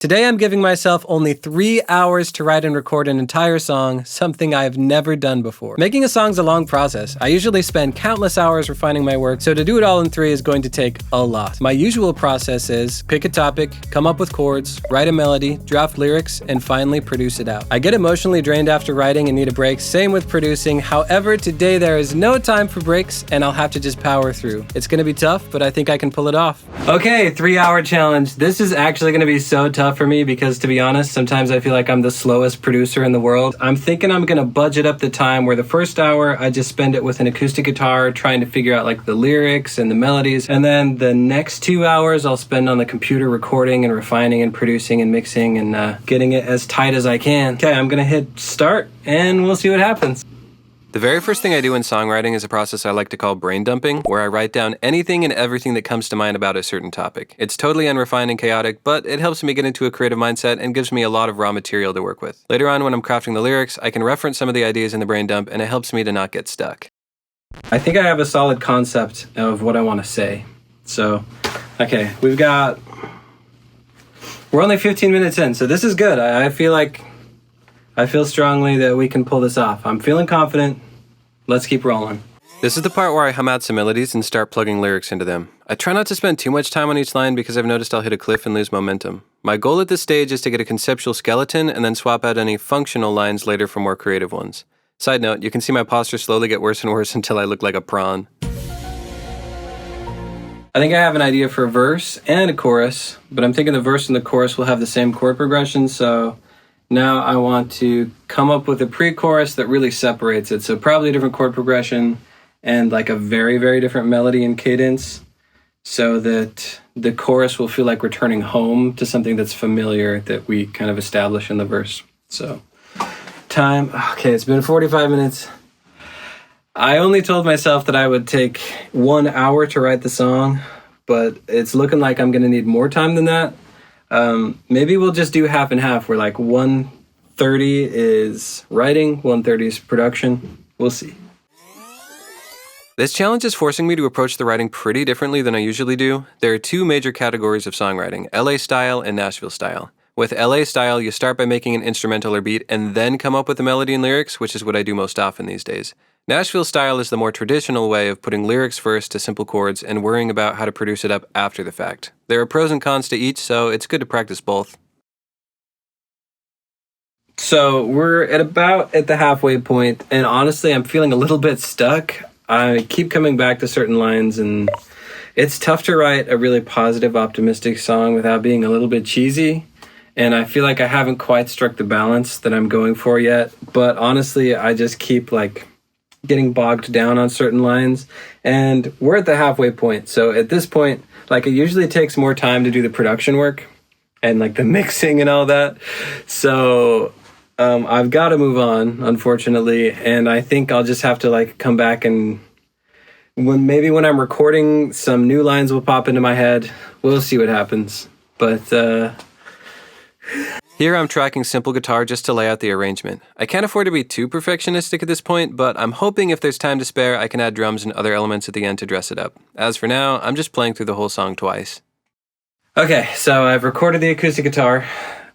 Today I'm giving myself only 3 hours to write and record an entire song, something I've never done before. Making a song's a long process. I usually spend countless hours refining my work, so to do it all in 3 is going to take a lot. My usual process is pick a topic, come up with chords, write a melody, draft lyrics, and finally produce it out. I get emotionally drained after writing and need a break, same with producing. However, today there is no time for breaks and I'll have to just power through. It's gonna be tough, but I think I can pull it off. Okay, 3-hour challenge. This is actually gonna be so tough for me because, to be honest, sometimes I feel like I'm the slowest producer in the world. I'm thinking I'm gonna budget up the time where the first hour I just spend it with an acoustic guitar trying to figure out like the lyrics and the melodies, and then the next 2 hours I'll spend on the computer recording and refining and producing and mixing and getting it as tight as I can. Okay, I'm gonna hit start and we'll see what happens. The very first thing I do in songwriting is a process I like to call brain dumping, where I write down anything and everything that comes to mind about a certain topic. It's totally unrefined and chaotic, but it helps me get into a creative mindset and gives me a lot of raw material to work with. Later on, when I'm crafting the lyrics, I can reference some of the ideas in the brain dump, and it helps me to not get stuck. I think I have a solid concept of what I want to say. So, okay, we're only 15 minutes in, so this is good. I feel strongly that we can pull this off. I'm feeling confident. Let's keep rolling. This is the part where I hum out some melodies and start plugging lyrics into them. I try not to spend too much time on each line because I've noticed I'll hit a cliff and lose momentum. My goal at this stage is to get a conceptual skeleton and then swap out any functional lines later for more creative ones. Side note, you can see my posture slowly get worse and worse until I look like a prawn. I think I have an idea for a verse and a chorus, but I'm thinking the verse and the chorus will have the same chord progression, so now I want to come up with a pre-chorus that really separates it. So probably a different chord progression and like a very, very different melody and cadence so that the chorus will feel like returning home to something that's familiar that we kind of establish in the verse. So time, okay, it's been 45 minutes. I only told myself that I would take 1 hour to write the song, but it's looking like I'm gonna need more time than that. Maybe we'll just do half and half, where like 1:30 is writing, 1:30 is production. We'll see. This challenge is forcing me to approach the writing pretty differently than I usually do. There are 2 major categories of songwriting, LA style and Nashville style. With LA style, you start by making an instrumental or beat and then come up with a melody and lyrics, which is what I do most often these days. Nashville style is the more traditional way of putting lyrics first to simple chords and worrying about how to produce it up after the fact. There are pros and cons to each, so it's good to practice both. So we're at the halfway point, and honestly, I'm feeling a little bit stuck. I keep coming back to certain lines, and it's tough to write a really positive, optimistic song without being a little bit cheesy. And I feel like I haven't quite struck the balance that I'm going for yet. But honestly, I just keep getting bogged down on certain lines, and we're at the halfway point. So at this point, it usually takes more time to do the production work and the mixing and all that. So I've got to move on, unfortunately, and I think I'll just have to come back, and when I'm recording, some new lines will pop into my head. We'll see what happens. But here I'm tracking simple guitar just to lay out the arrangement. I can't afford to be too perfectionistic at this point, but I'm hoping if there's time to spare, I can add drums and other elements at the end to dress it up. As for now, I'm just playing through the whole song twice. Okay, so I've recorded the acoustic guitar,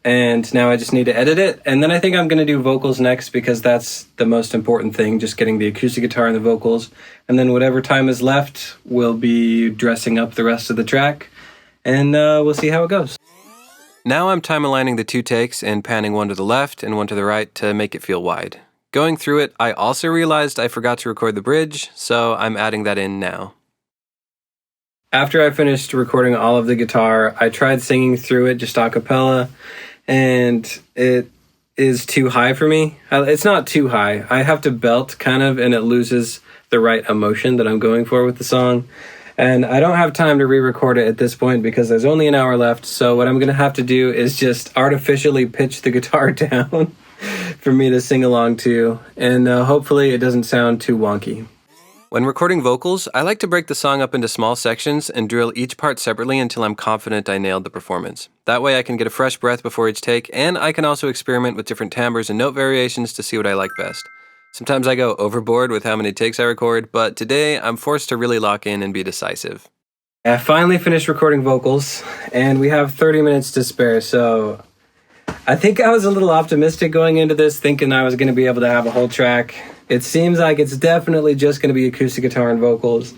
and now I just need to edit it, and then I think I'm going to do vocals next because that's the most important thing, just getting the acoustic guitar and the vocals, and then whatever time is left, we'll be dressing up the rest of the track, and we'll see how it goes. Now I'm time aligning the 2 takes and panning one to the left and one to the right to make it feel wide. Going through it, I also realized I forgot to record the bridge, so I'm adding that in now. After I finished recording all of the guitar, I tried singing through it just a cappella, and it is too high for me. It's not too high. I have to belt kind of, and it loses the right emotion that I'm going for with the song. And I don't have time to re-record it at this point because there's only an hour left. So what I'm going to have to do is just artificially pitch the guitar down for me to sing along to. And hopefully it doesn't sound too wonky. When recording vocals, I like to break the song up into small sections and drill each part separately until I'm confident I nailed the performance. That way I can get a fresh breath before each take, and I can also experiment with different timbres and note variations to see what I like best. Sometimes I go overboard with how many takes I record, but today I'm forced to really lock in and be decisive. I finally finished recording vocals, and we have 30 minutes to spare, so I think I was a little optimistic going into this, thinking I was going to be able to have a whole track. It seems like it's definitely just going to be acoustic guitar and vocals,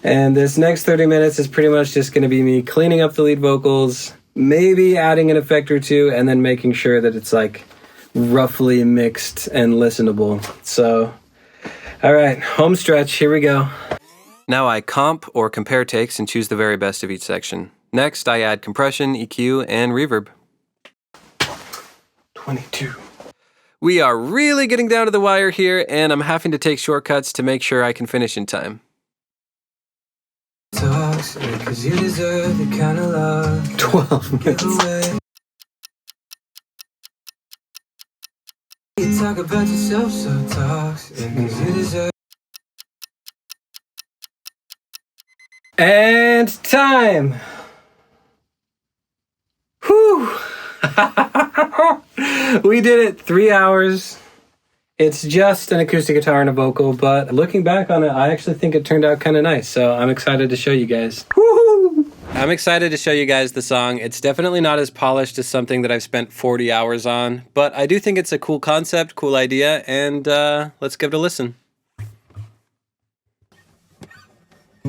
and this next 30 minutes is pretty much just going to be me cleaning up the lead vocals, maybe adding an effect or two, and then making sure that it's like roughly mixed and listenable. So, all right, home stretch, here we go. Now I comp or compare takes and choose the very best of each section. Next, I add compression, EQ, and reverb. 22. We are really getting down to the wire here, and I'm having to take shortcuts to make sure I can finish in time. Talks, because you deserve the kind of love. 12 minutes. You talk about yourself so toxic, because you deserve. And time. Whew. We did it, 3 hours. It's just an acoustic guitar and a vocal, but looking back on it, I actually think it turned out kind of nice. So I'm excited to show you guys. Woo-hoo! I'm excited to show you guys the song. It's definitely not as polished as something that I've spent 40 hours on, but I do think it's a cool concept, cool idea, and let's give it a listen.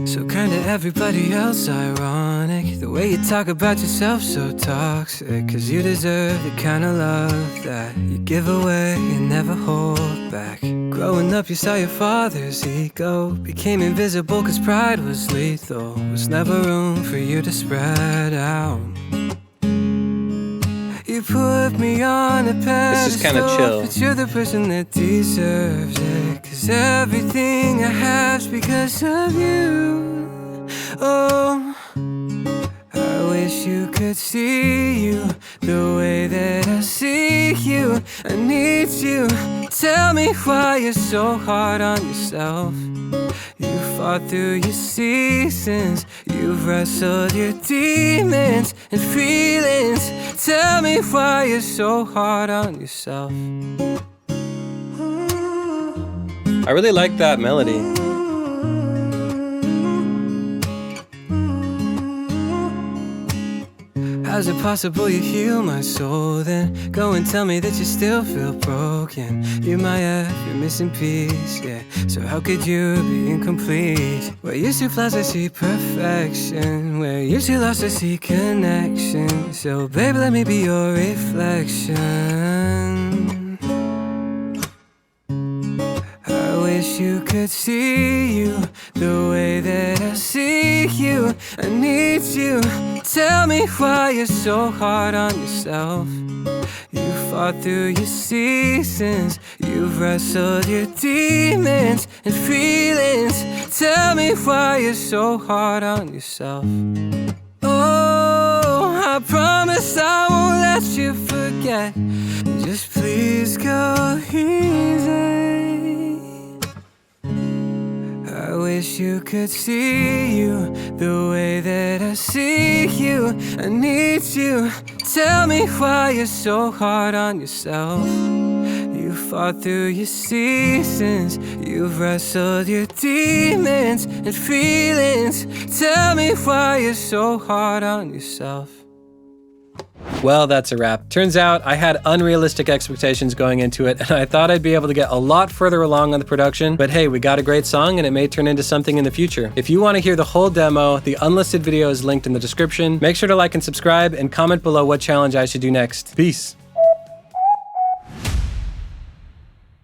So kinda everybody else ironic, the way you talk about yourself so toxic, cause you deserve the kind of love that you give away and never hold back. Growing up you saw your father's ego became invisible cause pride was lethal. Was never room for you to spread out. You put me on a pedestal, this is kinda chill, but you're the person that deserves it. Cause everything I have's because of you. Oh, I wish you could see you the way that I see you. I need you. Tell me why you're so hard on yourself. You fought through your seasons, you've wrestled your demons and feelings. Tell me why you're so hard on yourself. I really like that melody. How's it possible you heal my soul? Then go and tell me that you still feel broken. You're my F, you're missing piece, yeah. So how could you be incomplete? Where you see flaws, I see perfection. Where you see lost, I see connection. So babe, let me be your reflection. I wish you could see you the way that I see you. I need you. Tell me why you're so hard on yourself. You fought through your seasons, you've wrestled your demons and feelings. Tell me why you're so hard on yourself. Oh, I promise I won't let you forget. Just please go easy. I wish you could see you the way that I see you. I need you. Tell me why you're so hard on yourself. You fought through your seasons, you've wrestled your demons and feelings. Tell me why you're so hard on yourself. Well, that's a wrap. Turns out I had unrealistic expectations going into it, and I thought I'd be able to get a lot further along on the production, but hey, we got a great song and it may turn into something in the future. If you want to hear the whole demo, the unlisted video is linked in the description. Make sure to like and subscribe and comment below what challenge I should do next. Peace.